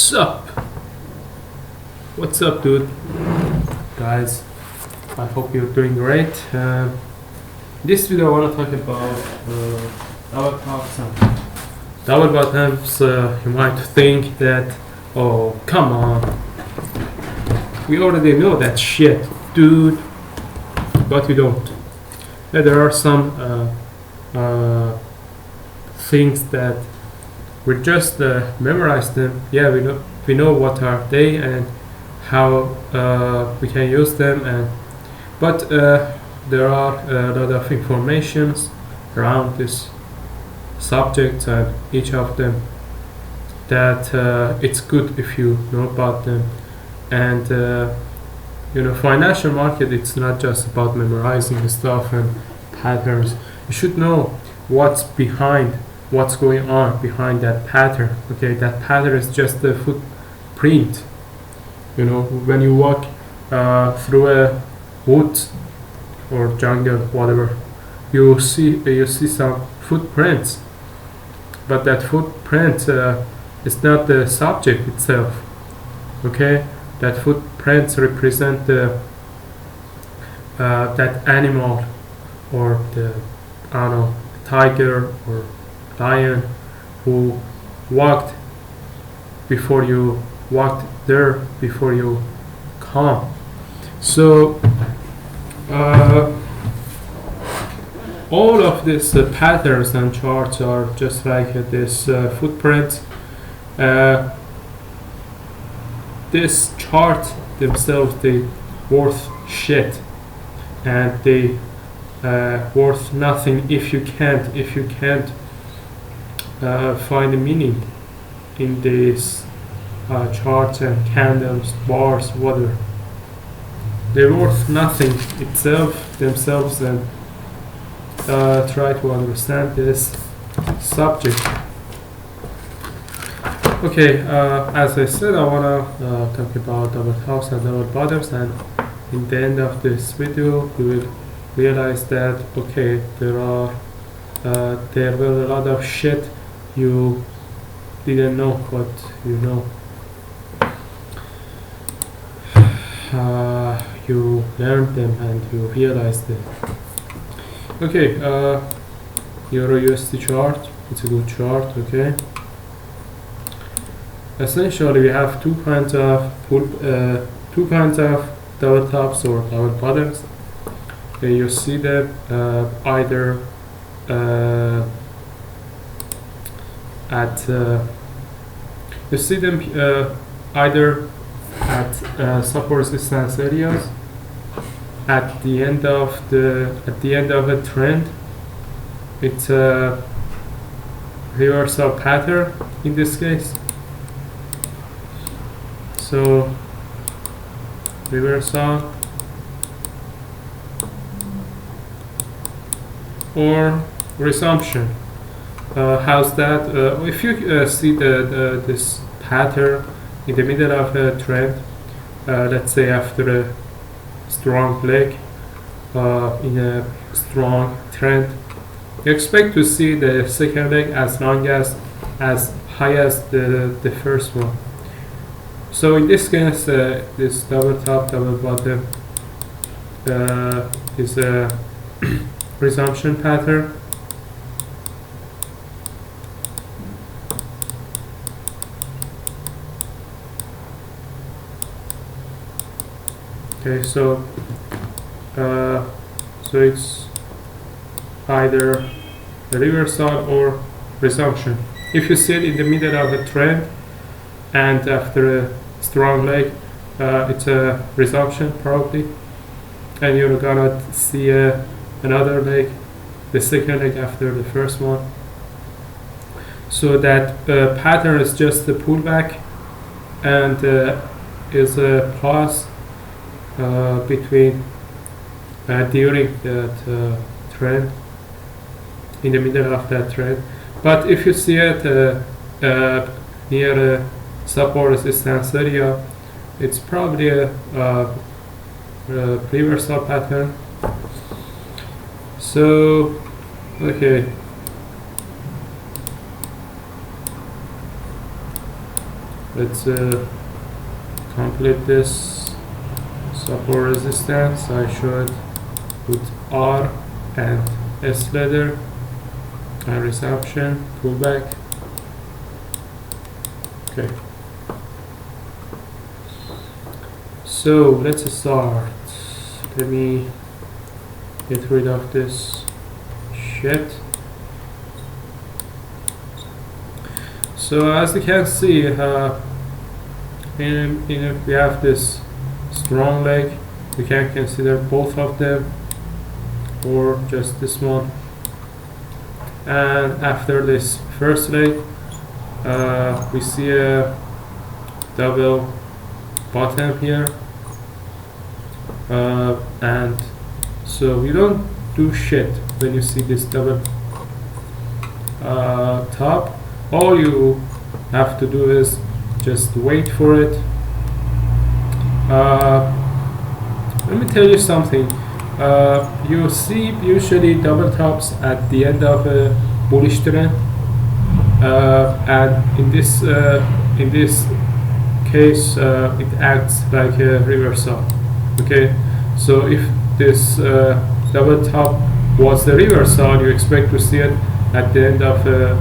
Sup? What's up, dude? Guys, I hope you're doing great. This video I want to talk about double tops and double bottoms. You might think that, oh, come on, we already know that shit, dude, but we don't. Yeah, there are some things that we just memorize them. Yeah, we know what are they and how we can use them, but there are a lot of informations around this subject and each of them that it's good if you know about them. And financial market, it's not just about memorizing stuff and patterns. You should know what's going on behind that pattern. Okay, that pattern is just the footprint. When you walk through a wood or jungle, whatever, you see some footprints, but that footprint is not the subject itself. Okay, that footprints represent the that animal, or the tiger or lion who walked there before you come. So all of these patterns and charts are just like this footprint. This chart themselves, they worth shit, and they worth nothing if you can't find a meaning in these charts and candles, bars, whatever. They're worth nothing themselves, and try to understand this subject. Okay, as I said, I wanna talk about double tops and double bottoms, and in the end of this video, you will realize that okay, there were a lot of shit you didn't know, but you know. You learned them and you realized them. Okay, Euro USD chart. It's a good chart. Okay. Essentially, we have two kinds of double tops or double bottoms. You see them either at support resistance areas, at the end of a trend. It's a reversal pattern in this case. So reversal or resumption. How's that? If you see this pattern in the middle of a trend, let's say after a strong leg in a strong trend, you expect to see the second leg as high as the first one. So in this case, this double top, double bottom is a resumption pattern. Okay, so it's either a reversal or resumption. If you see it in the middle of a trend and after a strong leg, it's a resumption probably, and you're gonna see another leg, the second leg after the first one. So that pattern is just a pullback and is a pause between during that trend, in the middle of that trend. But if you see it near a support resistance area, it's probably a reversal pattern. So okay, let's complete this support resistance. I should put R and S ladder and resumption, pullback. Okay. So let's start. Let me get rid of this shit. So as you can see, we have this strong leg. We can consider both of them or just this one. And after this first leg, we see a double bottom here, and so we don't do shit when you see this double top. All you have to do is just wait for it. Let me tell you something. You see usually double tops at the end of a bullish trend, and in this case it acts like a reversal. Okay, so if this double top was the reversal, you expect to see it at the end of a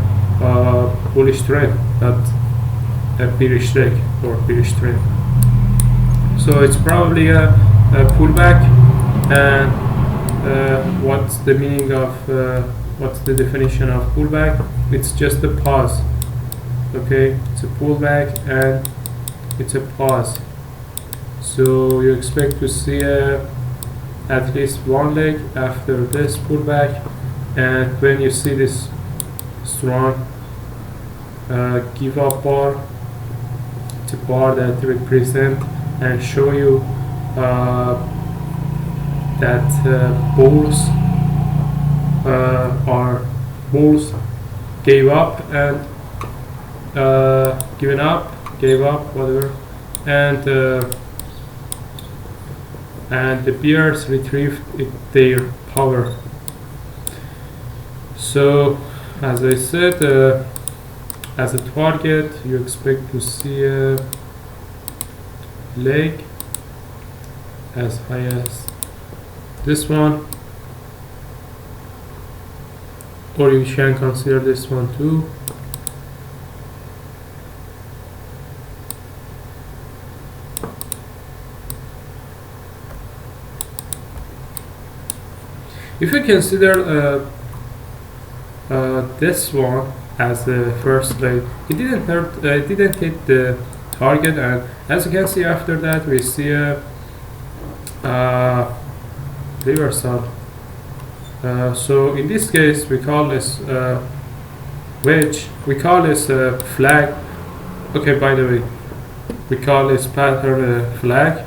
bullish trend, not a bearish leg or bearish trend. So it's probably a pullback. And what's the meaning of what's the definition of pullback? It's just a pause. Okay, it's a pullback and it's a pause. So you expect to see at least one leg after this pullback, and when you see this strong give up bar, it's a bar that represent and show you that bulls gave up and gave up whatever, and the bears retrieved their power. So as I said, as a target you expect to see a leg as high as this one, or you can consider this one too. If you consider this one as the first leg, it didn't hit the target, and as you can see after that we see a reversal. So in this case we call this wedge, we call this flag. Okay, by the way, we call this pattern flag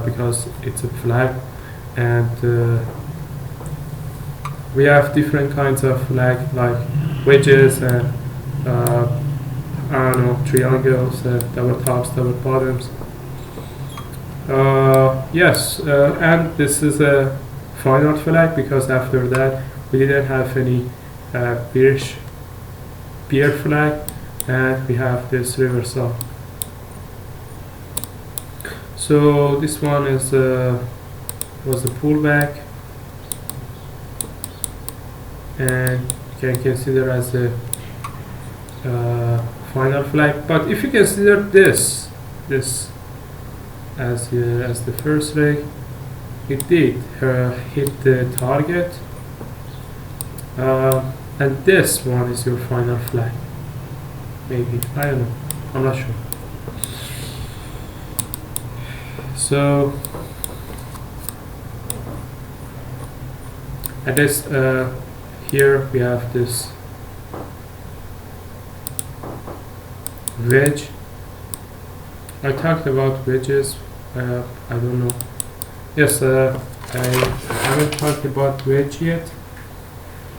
because it's a flag, and we have different kinds of flag like wedges and I don't know, triangles, double tops, double bottoms. Yes, and this is a final flag because after that we didn't have any bear flag, and we have this reversal. So this one is was the pullback, and you can consider as a final flag. But if you consider this as the first leg, it did hit the target, and this one is your final flag. Maybe, I don't know, I'm not sure. So and this here we have this wedge. I talked about wedges. I don't know. Yes, I haven't talked about wedge yet.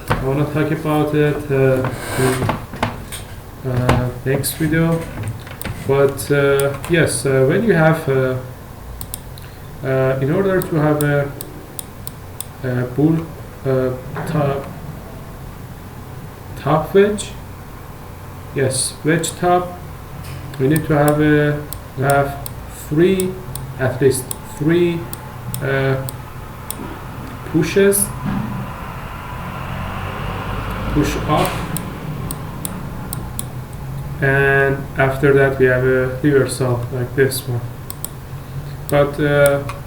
I want to talk about it in next video. But yes, when you have in order to have a bull top wedge, yes, wedge top, we need to have three, at least three pushes, push up, and after that we have a reversal like this one. But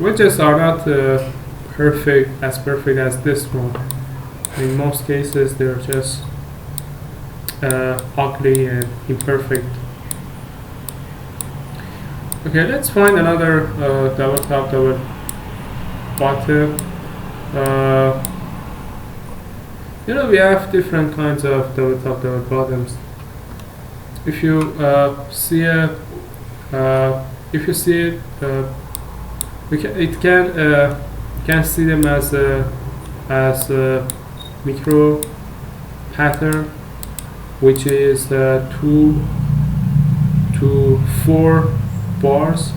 wedges are not perfect as this one. In most cases they're just ugly and imperfect. Okay, let's find another double top, double bottom. We have different kinds of double top, double bottoms. If you see it, we can see them as a micro pattern, which is 2 to 4 bars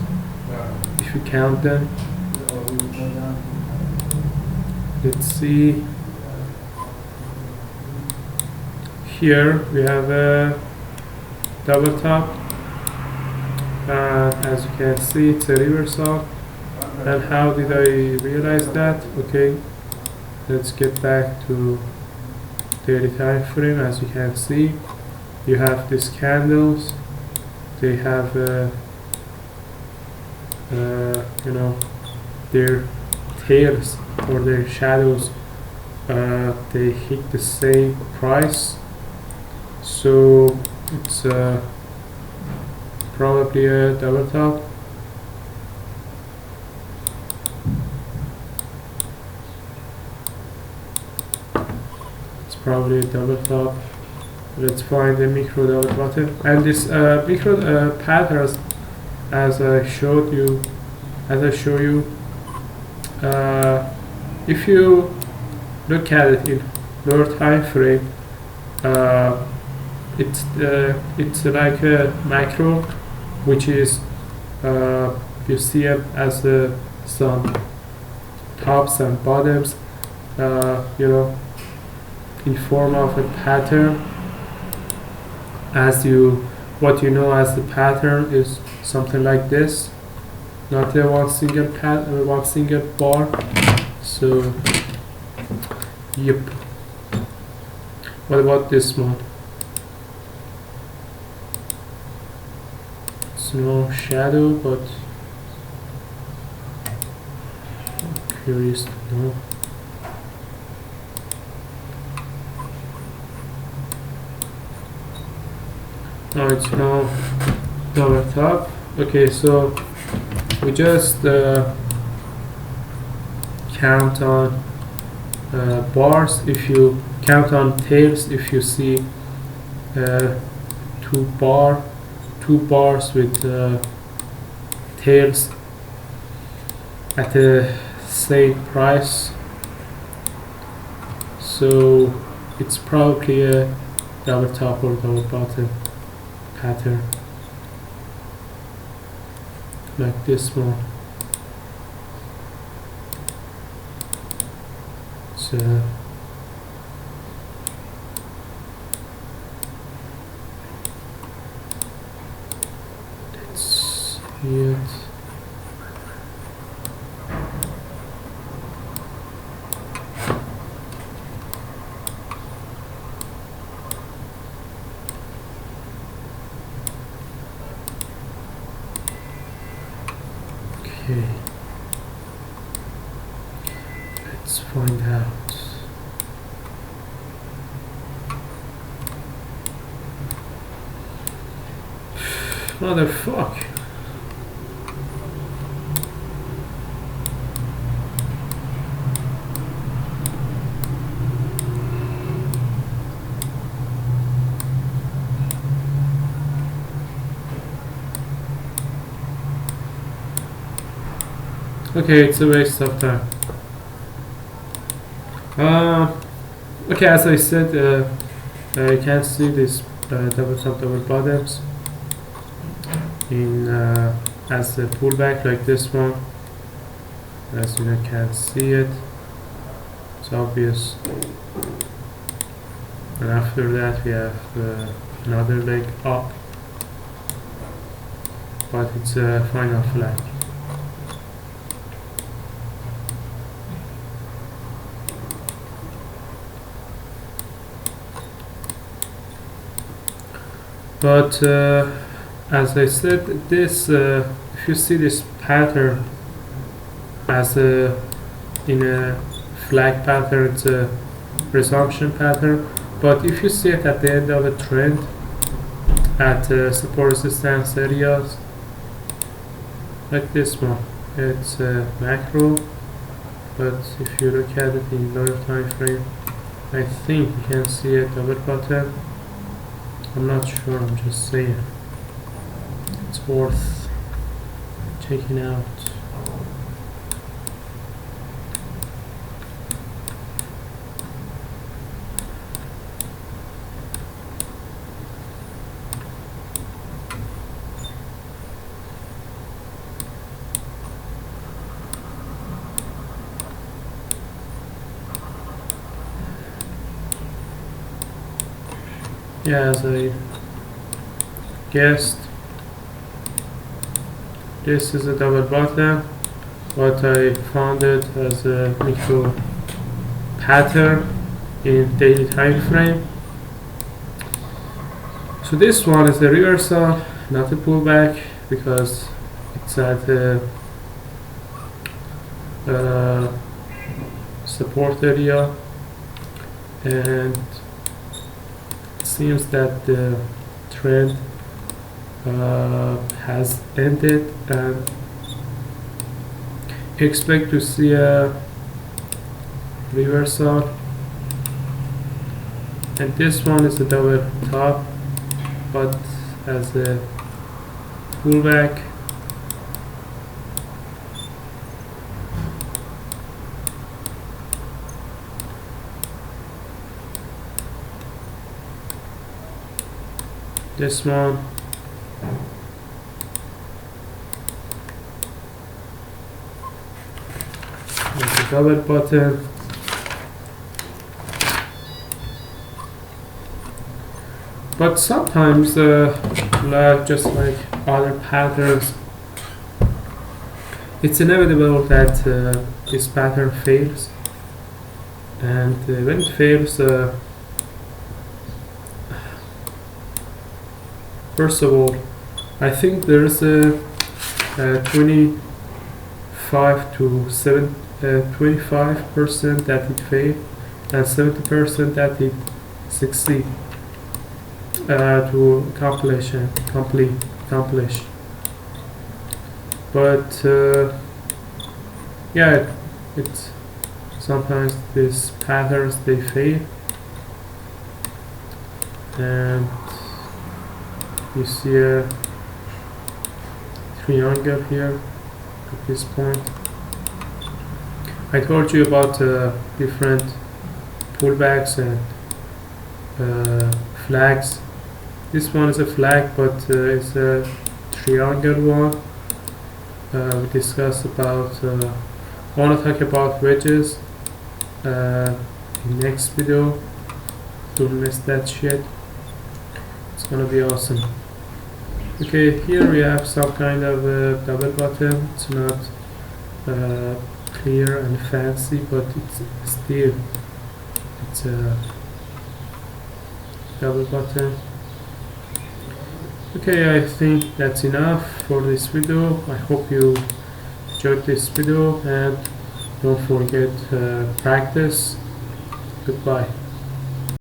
if you count them. Let's see. Here we have a double top, and as you can see it's a reversal. And how did I realize that? Okay, let's get back to daily time frame. As you can see, you have these candles. They have their tails or their shadows, they hit the same price, so it's probably a double top. It's probably a double top. Let's find the micro double bottom. And this micro patterns, as I show you, if you look at it in lower time frame, it's like a macro, which is you see it as some tops and bottoms, in form of a pattern. What you know as the pattern is something like this, not one single bar. So, yep. What about this one? It's no shadow, but I'm curious to know. No, it's no double top. Okay, so we just count on bars. If you count on tails, if you see two bars with tails at the same price, so it's probably a double top or double bottom pattern, like this one. So let's see it. Okay, let's find out. Motherfuck. Okay, it's a waste of time. Okay, as I said, you can see this double top, double bottoms in as a pullback like this one. As you can see it, it's obvious. And after that we have another leg up, but it's a final flag. But as I said, this if you see this pattern as in a flag pattern, it's a resumption pattern. But if you see it at the end of a trend at support resistance areas like this one, it's a macro, but if you look at it in lower time frame, I think you can see a double bottom. I'm not sure, I'm just saying it's worth checking out. Yeah, as I guessed, this is a double bottom, but I found it as a micro pattern in daily time frame. So this one is a reversal, not a pullback, because it's at the support area, and seems that the trend has ended, and expect to see a reversal. And this one is a double top, but as a pullback. This one is a double bottom. But sometimes, just like other patterns, it's inevitable that this pattern fails. And when it fails, first of all, I think there's a 25% that it failed and 70% that it succeed to accomplish. But yeah, it's sometimes these patterns they fail, and you see a triangle here at this point. I told you about different pullbacks and flags. This one is a flag, but it's a triangle one. We discussed about I want to talk about wedges in next video. Don't miss that shit. It's gonna be awesome. Okay, here we have some kind of double bottom. It's not clear and fancy, but it's still a double bottom. Okay, I think that's enough for this video. I hope you enjoyed this video, and don't forget practice. Goodbye.